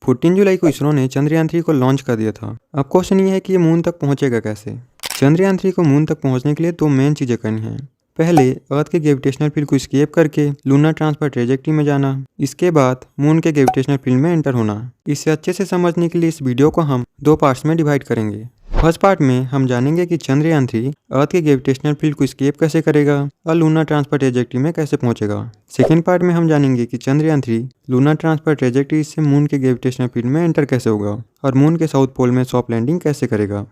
14 जुलाई को इसरो ने चंद्रयान-3 को लॉन्च कर दिया था। अब क्वेश्चन ये है कि ये मून तक पहुंचेगा कैसे। चंद्रयान-3 को मून तक पहुंचने के लिए दो मेन चीजें करनी हैं। पहले अर्थ के ग्रेविटेशनल फील्ड को एस्केप करके लूनर ट्रांसफर ट्रेजेक्टरी में जाना, इसके बाद मून के ग्रेविटेशनल फील्ड में एंटर होना। इसे अच्छे से समझने के लिए इस वीडियो को हम दो पार्ट्स में डिवाइड करेंगे। फर्स्ट पार्ट में हम जानेंगे कि चंद्रयान-3 अर्थ के ग्रेविटेशनल फील्ड को एस्केप कैसे करेगा और लूनर ट्रांसफर ट्रेजेक्टरी में कैसे पहुंचेगा। सेकेंड पार्ट में हम जानेंगे कि चंद्रयान-3 लूनर ट्रांसफर ट्रेजेक्टरी से मून के ग्रेविटेशनल फील्ड में एंटर कैसे होगा और मून के साउथ पोल में सॉफ्ट लैंडिंग कैसे करेगा।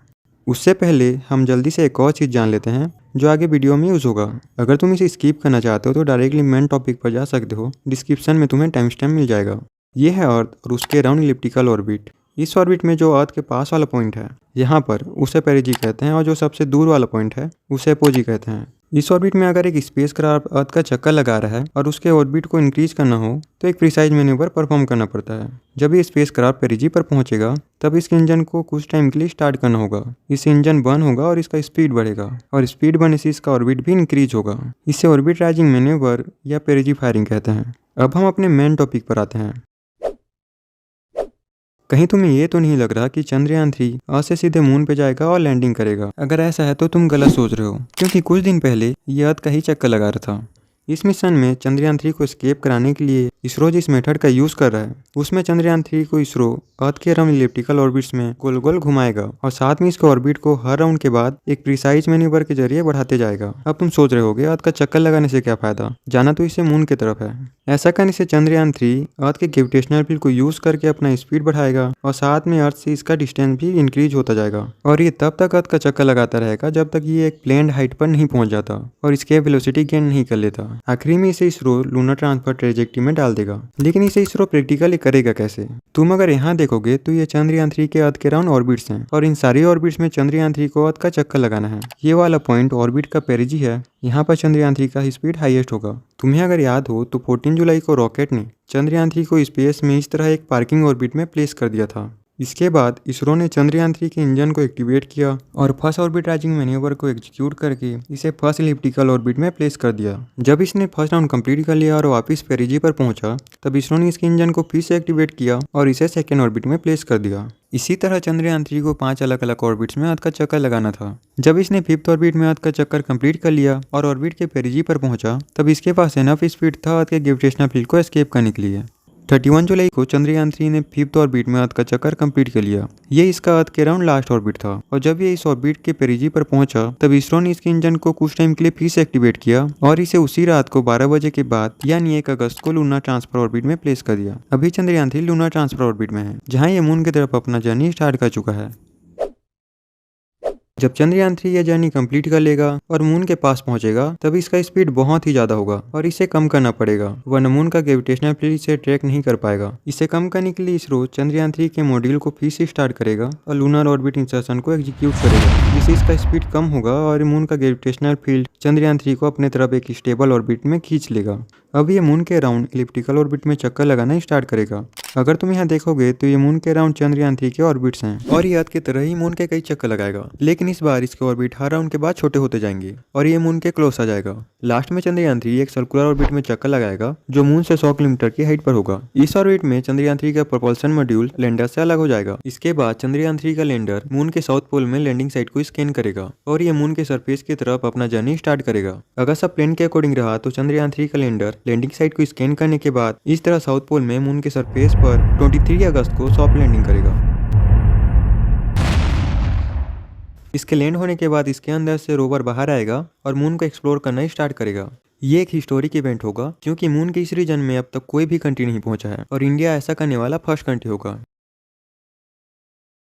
उससे पहले हम जल्दी से एक और चीज़ जान लेते हैं जो आगे वीडियो में यूज़ होगा। अगर तुम इसे स्किप करना चाहते हो तो डायरेक्टली मेन टॉपिक पर जा सकते हो। डिस्क्रिप्शन में तुम्हें टाइम स्टैम्प मिल जाएगा। ये है अर्थ और उसके अराउंड इलिप्टिकल ऑर्बिट। इस ऑर्बिट में जो अर्थ के पास वाला पॉइंट है यहाँ पर उसे पेरिजी कहते हैं और जो सबसे दूर वाला पॉइंट है उसे अपोजी कहते हैं। इस ऑर्बिट में अगर एक स्पेसक्राफ्ट अर्थ का चक्कर लगा रहा है और उसके ऑर्बिट को इंक्रीज करना हो तो एक प्रिसाइज मैन्यूवर परफॉर्म करना पड़ता है। जब ये स्पेसक्राफ्ट पेरिजी पर पहुंचेगा तब इसके इंजन को कुछ टाइम के लिए स्टार्ट करना होगा। इससे इंजन बर्न होगा और इसका स्पीड बढ़ेगा और स्पीड बढ़ने से इसका ऑर्बिट भी इंक्रीज होगा। इसे ऑर्बिट राइजिंग मैन्यूवर या पेरिजी फायरिंग कहते हैं। अब हम अपने मेन टॉपिक पर आते हैं। कहीं तुम्हें ये तो नहीं लग रहा कि चंद्रयान-3 अर्थ से सीधे मून पे जाएगा और लैंडिंग करेगा। अगर ऐसा है तो तुम गलत सोच रहे हो, क्योंकि कुछ दिन पहले ये अर्थ का ही चक्कर लगा रहा था। इस मिशन में चंद्रयान-3 को एस्केप कराने के लिए इसरो जिस मेथड का यूज कर रहा है उसमें चंद्रयान-3 को इसरो अर्थ के अराउंड इलिप्टिकल ऑर्बिट्स में गोल गोल घुमाएगा और साथ में इसके ऑर्बिट को हर राउंड के बाद एक प्रिसाइज मैन्यूवर के जरिए बढ़ाते जाएगा। अब तुम सोच रहे होगे अर्थ का चक्कर लगाने से क्या फायदा, जाना तो इससे मून की तरफ है। ऐसा करने से चंद्रयान-3 अर्थ के ग्रेविटेशनल फील्ड को यूज करके अपना स्पीड बढ़ाएगा और साथ में अर्थ से इसका डिस्टेंस भी इंक्रीज होता जाएगा और ये तब तक अर्थ का चक्कर लगाता रहेगा जब तक ये एक प्लेन्ड हाइट पर नहीं पहुंच जाता और इसके वेलोसिटी गेन नहीं कर लेता। आखिरी में इसे इसरो लूनर ट्रांसफर ट्रेजेक्टरी में डाल देगा। लेकिन इसे इसरो प्रैक्टिकली करेगा कैसे। तुम अगर यहाँ देखोगे तो ये चंद्रयान-3 के अर्थ के अराउंड ऑर्बिट्स हैं और इन सारी ऑर्बिट्स में चंद्रयान-3 को अर्थ का चक्कर लगाना है। ये वाला पॉइंट ऑर्बिट का पेरिजी है, यहाँ पर चंद्रयान-3 का स्पीड हाईएस्ट होगा। तुम्हें अगर याद हो तो 14 जुलाई को रॉकेट ने चंद्रयान-3 को स्पेस में इस तरह एक पार्किंग ऑर्बिट में प्लेस कर दिया था। इसके बाद इसरो ने चंद्रयान-3 के इंजन को एक्टिवेट किया और फर्स्ट ऑर्बिट राइजिंग मैन्यूवर को एग्जीक्यूट करके इसे फर्स्ट इलिप्टिकल ऑर्बिट में प्लेस कर दिया। जब इसने फर्स्ट राउंड कंप्लीट कर लिया और वापस पेरिजी पर पहुंचा तब इसरो ने इसके इंजन को फिर से एक्टिवेट किया और इसे सेकेंड ऑर्बिट में प्लेस कर दिया। इसी तरह चंद्रयान-3 को 5 अलग अलग ऑर्बिट्स में अर्थ का चक्कर लगाना था। जब इसने फिफ्थ ऑर्बिट में अर्थ का चक्कर कंप्लीट कर लिया और ऑर्बिट के पेरिजी पर पहुंचा तब इसके पास एनफ स्पीड था अर्थ के ग्रेविटेशनल फील्ड को एस्केप करने के लिए। 31 जुलाई को चंद्रयान-3 ने फिफ्थ ऑर्बिट में अर्थ का चक्कर कंप्लीट कर लिया। ये इसका अर्थ के अराउंड लास्ट ऑर्बिट था और जब ये इस ऑर्बिट के पेरिजी पर पहुंचा तब इसरो ने इसके इंजन को कुछ टाइम के लिए फिर से एक्टिवेट किया और इसे उसी रात को 12 बजे के बाद यानी 1 अगस्त को लूनर ट्रांसफर ऑर्बिट में प्लेस कर दिया। अभी चंद्रयान-3 लूनर ट्रांसफर ऑर्बिट में है जहाँ ये मून की तरफ अपना जर्नी स्टार्ट कर चुका है। जब चंद्रयान-3 यह जर्नी कंप्लीट कर लेगा और मून के पास पहुंचेगा तब इसका स्पीड बहुत ही ज्यादा होगा और इसे कम करना पड़ेगा वरना मून का ग्रेविटेशनल फील्ड इसे ट्रैक नहीं कर पाएगा। इसे कम करने के लिए इसरो चंद्रयान-3 के मॉड्यूल को फिर से स्टार्ट करेगा और लूनर ऑर्बिट इंसर्शन को एग्जीक्यूट करेगा जिससे इसका स्पीड कम होगा और मून का ग्रेविटेशनल फील्ड चंद्रयान-3 को अपने तरफ एक स्टेबल ऑर्बिट में खींच लेगा। अब ये मून के अराउंड इलिप्टिकल ऑर्बिट में चक्कर लगाना स्टार्ट करेगा। अगर तुम यहाँ देखोगे तो ये मून के अराउंड चंद्रयान-3 के ऑर्बिट्स हैं और ये अर्थ की तरह ही मून के कई चक्कर लगाएगा, लेकिन इस बार इसके ऑर्बिट हर राउंड के बाद छोटे होते जाएंगे और ये मून के क्लोज आ जाएगा। लास्ट में चंद्रयान-3 एक सर्कुलर ऑर्बिट में चक्कर लगाएगा जो मून से 100 किलोमीटर की हाइट पर होगा। इस ऑर्बिट में चंद्रयान-3 का प्रोपल्शन मॉड्यूल लैंडर से अलग हो जाएगा। इसके बाद चंद्रयान-3 का लैंडर मून के साउथ पोल में लैंडिंग साइट को स्कैन करेगा और ये मून के सरफेस की तरफ अपना जर्नी स्टार्ट करेगा। अगर सब प्लान के अकॉर्डिंग रहा तो चंद्रयान-3 का लैंडर लैंडिंग साइट को स्कैन करने के बाद इस तरह साउथ पोल में मून के सरफेस पर 23 अगस्त को सॉफ्ट लैंडिंग करेगा। इसके लैंड होने के बाद इसके अंदर से रोवर बाहर आएगा और मून को एक्सप्लोर करना स्टार्ट करेगा। ये एक हिस्टोरिक इवेंट होगा क्योंकि मून के इस रीजन में अब तक कोई भी कंट्री नहीं पहुंचा है और इंडिया ऐसा करने वाला फर्स्ट कंट्री होगा।